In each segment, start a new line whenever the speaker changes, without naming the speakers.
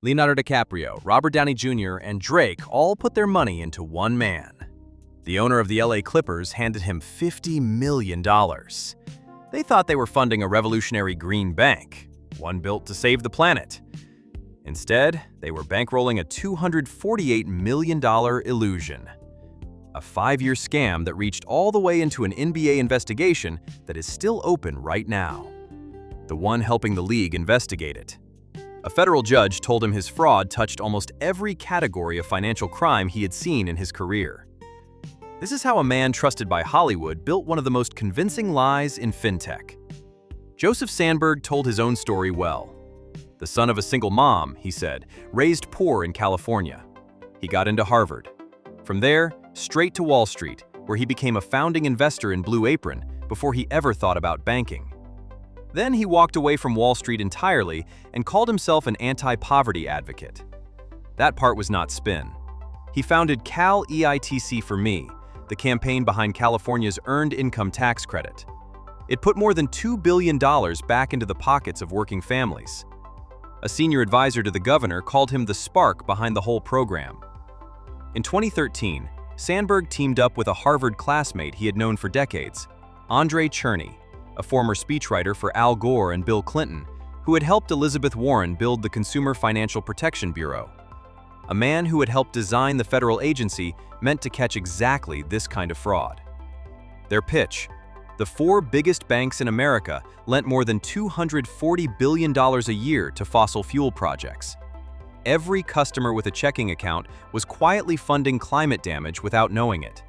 Leonardo DiCaprio, Robert Downey Jr., and Drake all put their money into one man. The owner of the LA Clippers handed him $50 million. They thought they were funding a revolutionary green bank, one built to save the planet. Instead, they were bankrolling a $248 million illusion. A 5-year scam that reached all the way into an NBA investigation that is still open right now. The one helping the league investigate it. A federal judge told him his fraud touched almost every category of financial crime he had seen in his career. This is how a man trusted by Hollywood built one of the most convincing lies in fintech. Joseph Sanberg told his own story well. The son of a single mom, he said, raised poor in California. He got into Harvard. From there, straight to Wall Street, where he became a founding investor in Blue Apron before he ever thought about banking. Then he walked away from Wall Street entirely and called himself an anti-poverty advocate. That part was not spin. He founded Cal EITC for Me, the campaign behind California's Earned Income Tax Credit. It put more than $2 billion back into the pockets of working families. A senior advisor to the governor called him the spark behind the whole program. In 2013, Sanberg teamed up with a Harvard classmate he had known for decades, Andre Cherney, a former speechwriter for Al Gore and Bill Clinton, who had helped Elizabeth Warren build the Consumer Financial Protection Bureau. A man who had helped design the federal agency meant to catch exactly this kind of fraud. Their pitch: the 4 biggest banks in America lent more than $240 billion a year to fossil fuel projects. Every customer with a checking account was quietly funding climate damage without knowing it.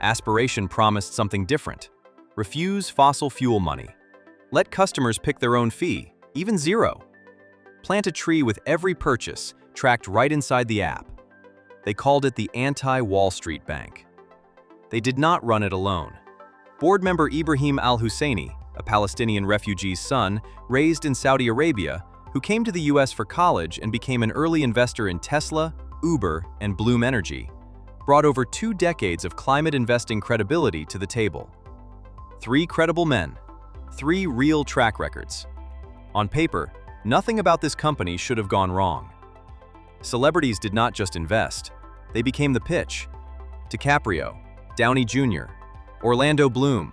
Aspiration promised something different. Refuse fossil fuel money. Let customers pick their own fee, even zero. Plant a tree with every purchase, tracked right inside the app. They called it the Anti-Wall Street Bank. They did not run it alone. Board member Ibrahim al-Husseini, a Palestinian refugee's son raised in Saudi Arabia, who came to the US for college and became an early investor in Tesla, Uber, and Bloom Energy, brought over 2 decades of climate investing credibility to the table. 3 credible men, 3 real track records. On paper, nothing about this company should have gone wrong. Celebrities did not just invest, they became the pitch. DiCaprio, Downey Jr., Orlando Bloom,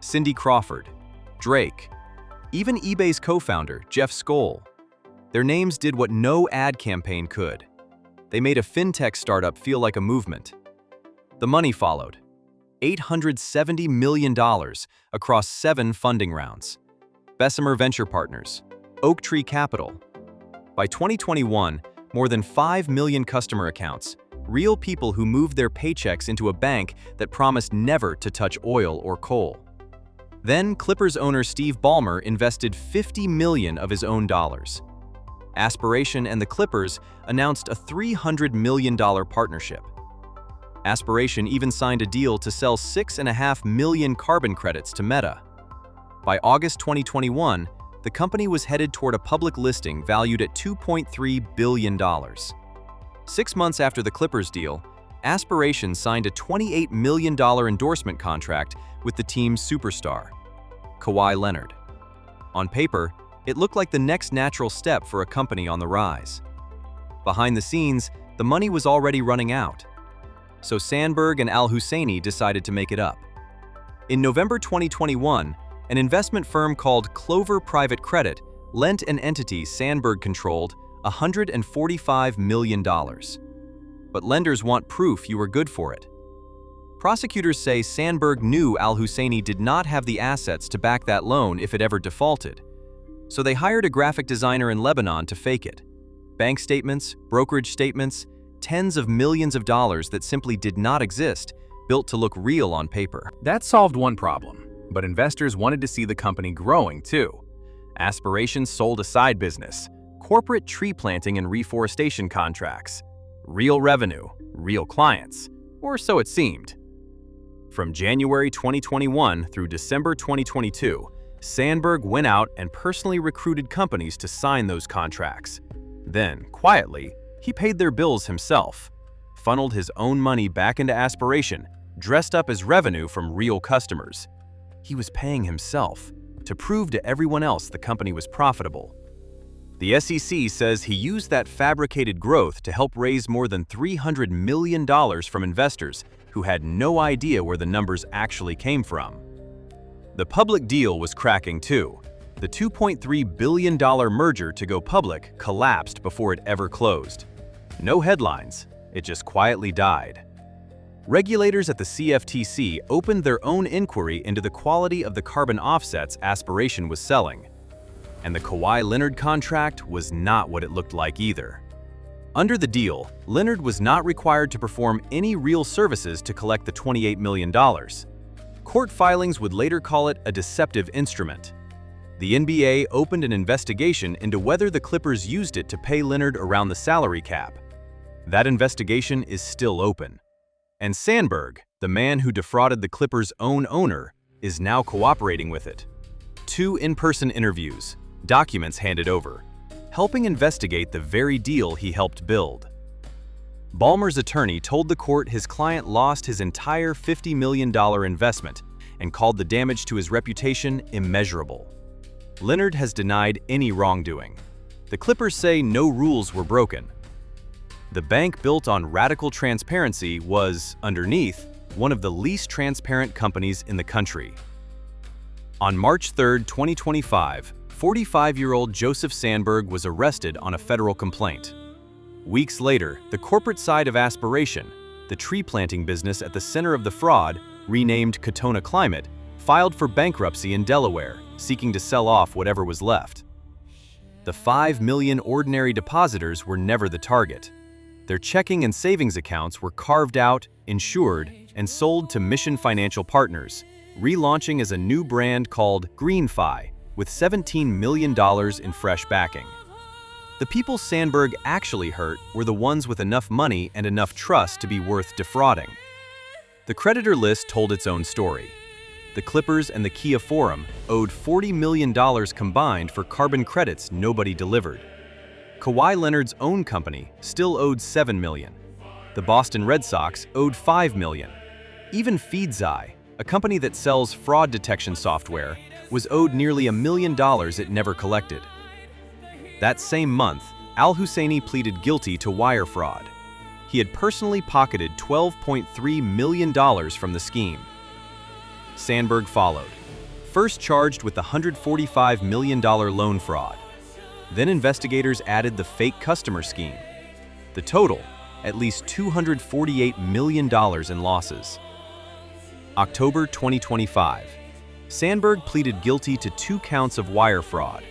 Cindy Crawford, Drake, even eBay's co-founder, Jeff Skoll. Their names did what no ad campaign could. They made a fintech startup feel like a movement. The money followed. $870 million across 7 funding rounds. Bessemer Venture Partners, Oaktree Capital. By 2021, more than 5 million customer accounts, real people who moved their paychecks into a bank that promised never to touch oil or coal. Then Clippers owner Steve Ballmer invested $50 million of his own dollars. Aspiration and the Clippers announced a $300 million partnership. Aspiration even signed a deal to sell 6.5 million carbon credits to Meta. By August 2021, the company was headed toward a public listing valued at $2.3 billion. 6 months after the Clippers deal, Aspiration signed a $28 million endorsement contract with the team's superstar, Kawhi Leonard. On paper, it looked like the next natural step for a company on the rise. Behind the scenes, the money was already running out. So Sanberg and al-Husseini decided to make it up. In November 2021, an investment firm called Clover Private Credit lent an entity Sanberg controlled $145 million. But lenders want proof you were good for it. Prosecutors say Sanberg knew al-Husseini did not have the assets to back that loan if it ever defaulted. So they hired a graphic designer in Lebanon to fake it. Bank statements, brokerage statements, tens of millions of dollars that simply did not exist, built to look real on paper.
That solved one problem, but investors wanted to see the company growing too. Aspiration sold a side business, corporate tree planting and reforestation contracts. Real revenue, real clients, or so it seemed. From January 2021 through December 2022, Sanberg went out and personally recruited companies to sign those contracts. Then, quietly, he paid their bills himself, funneled his own money back into Aspiration, dressed up as revenue from real customers. He was paying himself to prove to everyone else the company was profitable. The SEC says he used that fabricated growth to help raise more than $300 million from investors who had no idea where the numbers actually came from. The public deal was cracking too. The $2.3 billion merger to go public collapsed before it ever closed. No headlines, it just quietly died. Regulators at the CFTC opened their own inquiry into the quality of the carbon offsets Aspiration was selling. And the Kawhi Leonard contract was not what it looked like either. Under the deal, Leonard was not required to perform any real services to collect the $28 million. Court filings would later call it a deceptive instrument. The NBA opened an investigation into whether the Clippers used it to pay Leonard around the salary cap. That investigation is still open. And Sanberg, the man who defrauded the Clippers' own owner, is now cooperating with it. 2 in-person interviews, documents handed over, helping investigate the very deal he helped build. Ballmer's attorney told the court his client lost his entire $50 million investment and called the damage to his reputation immeasurable. Leonard has denied any wrongdoing. The Clippers say no rules were broken. The bank built on radical transparency was, underneath, one of the least transparent companies in the country. On March 3, 2025, 45-year-old Joseph Sanberg was arrested on a federal complaint. Weeks later, the corporate side of Aspiration, the tree planting business at the center of the fraud, renamed Katona Climate, filed for bankruptcy in Delaware, seeking to sell off whatever was left. The 5 million ordinary depositors were never the target. Their checking and savings accounts were carved out, insured, and sold to Mission Financial Partners, relaunching as a new brand called GreenFi, with $17 million in fresh backing. The people Sanberg actually hurt were the ones with enough money and enough trust to be worth defrauding. The creditor list told its own story. The Clippers and the Kia Forum owed $40 million combined for carbon credits nobody delivered. Kawhi Leonard's own company still owed $7 million. The Boston Red Sox owed $5 million. Even Feedzai, a company that sells fraud detection software, was owed nearly $1 million it never collected. That same month, Al-Husseini pleaded guilty to wire fraud. He had personally pocketed $12.3 million from the scheme. Sanberg followed, first charged with the $145 million loan fraud. Then investigators added the fake customer scheme. The total, at least $248 million in losses. October 2025. Sanberg pleaded guilty to 2 counts of wire fraud.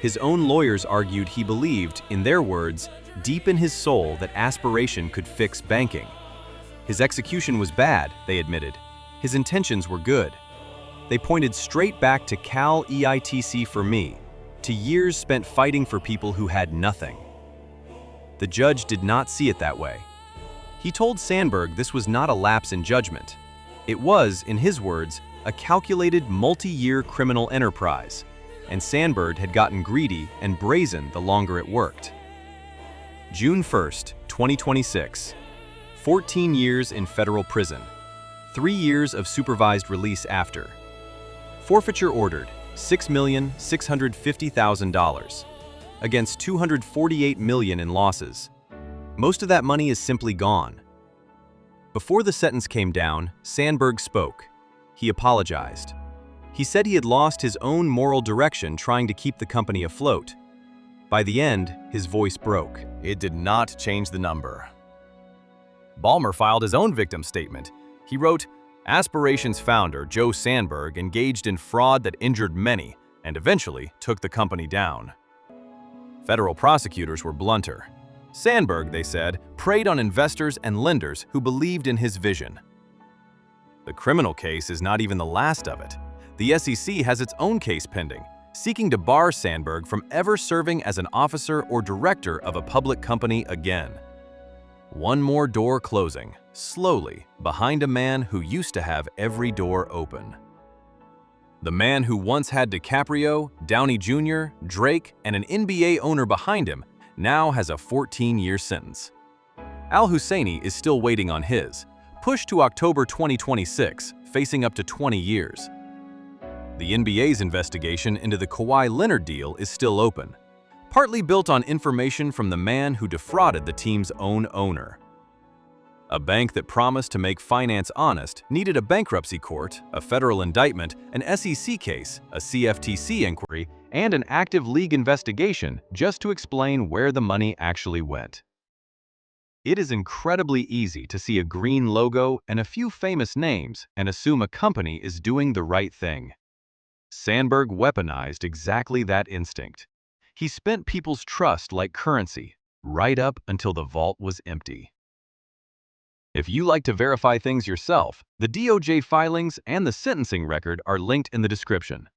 His own lawyers argued he believed, in their words, deep in his soul that Aspiration could fix banking. His execution was bad, they admitted. His intentions were good. They pointed straight back to Cal EITC for me, to years spent fighting for people who had nothing. The judge did not see it that way. He told Sanberg this was not a lapse in judgment. It was, in his words, a calculated multi-year criminal enterprise, and Sanberg had gotten greedy and brazen the longer it worked. June 1st, 2026. 14 years in federal prison. 3 years of supervised release after. Forfeiture ordered, $6,650,000, against $248 million in losses. Most of that money is simply gone. Before the sentence came down, Sanberg spoke. He apologized. He said he had lost his own moral direction trying to keep the company afloat. By the end, his voice broke.
It did not change the number. Ballmer filed his own victim statement. He wrote, Aspiration's founder, Joe Sanberg, engaged in fraud that injured many and eventually took the company down. Federal prosecutors were blunter. Sanberg, they said, preyed on investors and lenders who believed in his vision. The criminal case is not even the last of it. The SEC has its own case pending, seeking to bar Sanberg from ever serving as an officer or director of a public company again. One more door closing, slowly, behind a man who used to have every door open. The man who once had DiCaprio, Downey Jr., Drake, and an NBA owner behind him now has a 14-year sentence. Al-Husseini is still waiting on his, pushed to October 2026, facing up to 20 years. The NBA's investigation into the Kawhi Leonard deal is still open. partly built on information from the man who defrauded the team's own owner. A bank that promised to make finance honest needed a bankruptcy court, a federal indictment, an SEC case, a CFTC inquiry, and an active league investigation just to explain where the money actually went. It is incredibly easy to see a green logo and a few famous names and assume a company is doing the right thing. Sanberg weaponized exactly that instinct. He spent people's trust like currency, right up until the vault was empty. If you like to verify things yourself, the DOJ filings and the sentencing record are linked in the description.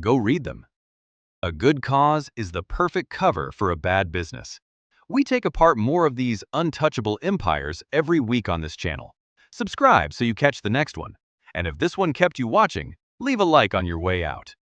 Go read them. A good cause is the perfect cover for a bad business. We take apart more of these untouchable empires every week on this channel. Subscribe so you catch the next one. And if this one kept you watching, leave a like on your way out.